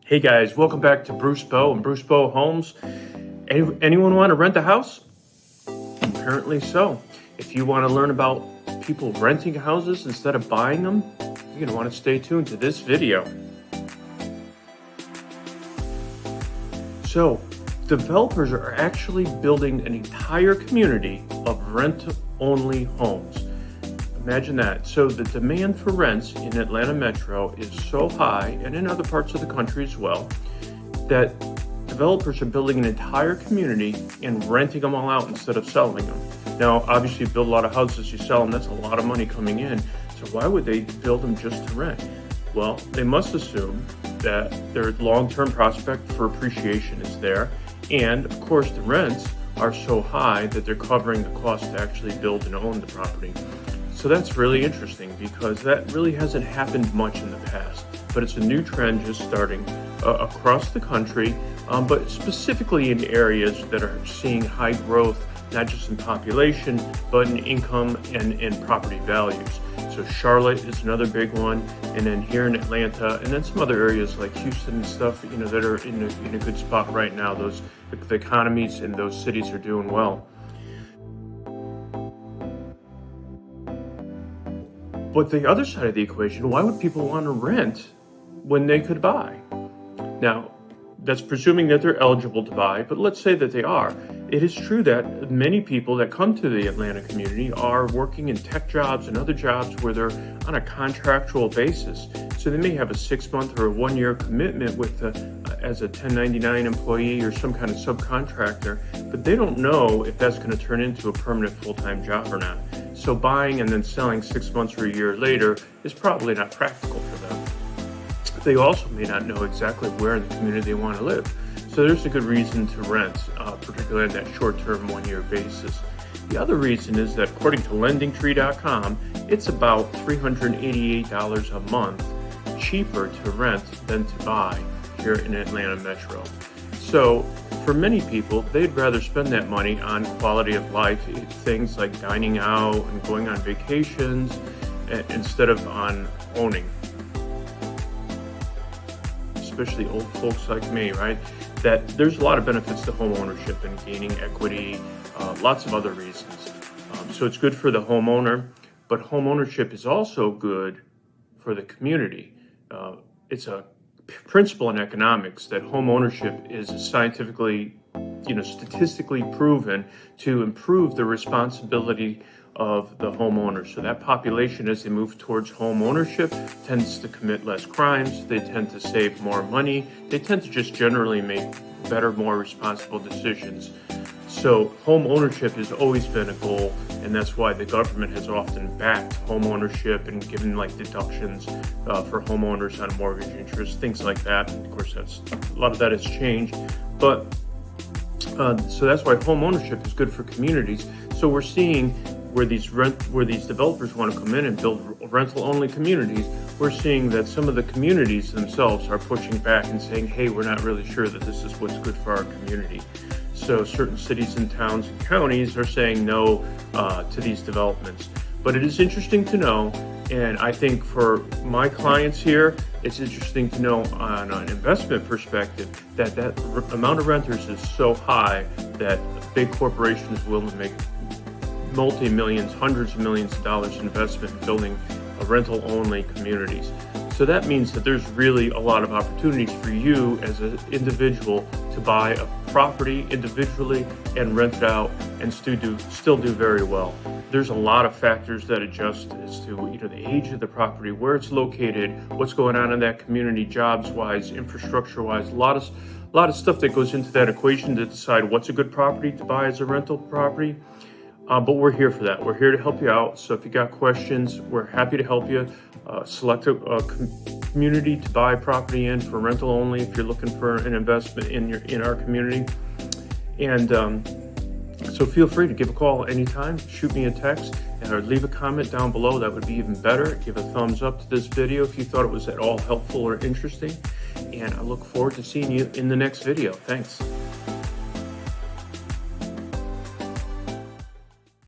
Hey guys, welcome back to Bruce Bowe and Bruce Bowe Homes. Anyone want to rent a house? Apparently so. If you want to learn about people renting houses instead of buying them, you're going to want to stay tuned to this video. So, developers are actually building an entire community of rent-only homes. Imagine that. So the demand for rents in Atlanta Metro is so high, and in other parts of the country as well, that developers are building an entire community and renting them all out instead of selling them. Now, obviously, you build a lot of houses, you sell them, that's a lot of money coming in. So why would they build them just to rent? Well, they must assume that their long-term prospect for appreciation is there. And of course, the rents are so high that they're covering the cost to actually build and own the property. So that's really interesting because that really hasn't happened much in the past, but it's a new trend just starting across the country, but specifically in areas that are seeing high growth, not just in population, but in income and in property values. So Charlotte is another big one, and then here in Atlanta, and then some other areas like Houston and stuff, that are in a good spot right now. The economies in those cities are doing well. But the other side of the equation, why would people want to rent when they could buy? Now, that's presuming that they're eligible to buy, but let's say that they are. It is true that many people that come to the Atlanta community are working in tech jobs and other jobs where they're on a contractual basis. So they may have a 6-month or a 1-year commitment as a 1099 employee or some kind of subcontractor, but they don't know if that's going to turn into a permanent full-time job or not. So buying and then selling 6 months or a year later is probably not practical for them. They also may not know exactly where in the community they want to live. So there's a good reason to rent, particularly on that short-term 1-year basis. The other reason is that according to lendingtree.com, it's about $388 a month cheaper to rent than to buy here in Atlanta Metro. So for many people, they'd rather spend that money on quality of life, things like dining out and going on vacations, instead of on owning. Especially old folks like me, right? That there's a lot of benefits to home ownership and gaining equity, lots of other reasons. So it's good for the homeowner, but home ownership is also good for the community. It's a principle in economics that home ownership is scientifically, statistically proven to improve the responsibility of the homeowner. So that population, as they move towards home ownership, tends to commit less crimes, they tend to save more money, they tend to just generally make better, more responsible decisions. So home ownership has always been a goal, and that's why the government has often backed home ownership and given deductions for homeowners on mortgage interest, things like that. Of course, a lot of that has changed, but so that's why home ownership is good for communities. So we're seeing where these developers want to come in and build rental-only communities, we're seeing that some of the communities themselves are pushing back and saying, hey, we're not really sure that this is what's good for our community. So certain cities and towns and counties are saying no to these developments. But it is interesting to know, and I think for my clients here, it's interesting to know on an investment perspective that amount of renters is so high that big corporations will make multi-millions, hundreds of millions of dollars investment in building rental-only communities. So that means that there's really a lot of opportunities for you as an individual to buy a property individually and rent it out and still do very well. There's a lot of factors that adjust as to the age of the property, where it's located, what's going on in that community, jobs-wise, infrastructure-wise, a lot of stuff that goes into that equation to decide what's a good property to buy as a rental property. But we're here for that. We're here to help you out. So if you got questions, we're happy to help you. Select a community to buy property in for rental only if you're looking for an investment in our community. And so feel free to give a call anytime, shoot me a text, or leave a comment down below. That would be even better. Give a thumbs up to this video if you thought it was at all helpful or interesting. And I look forward to seeing you in the next video. Thanks.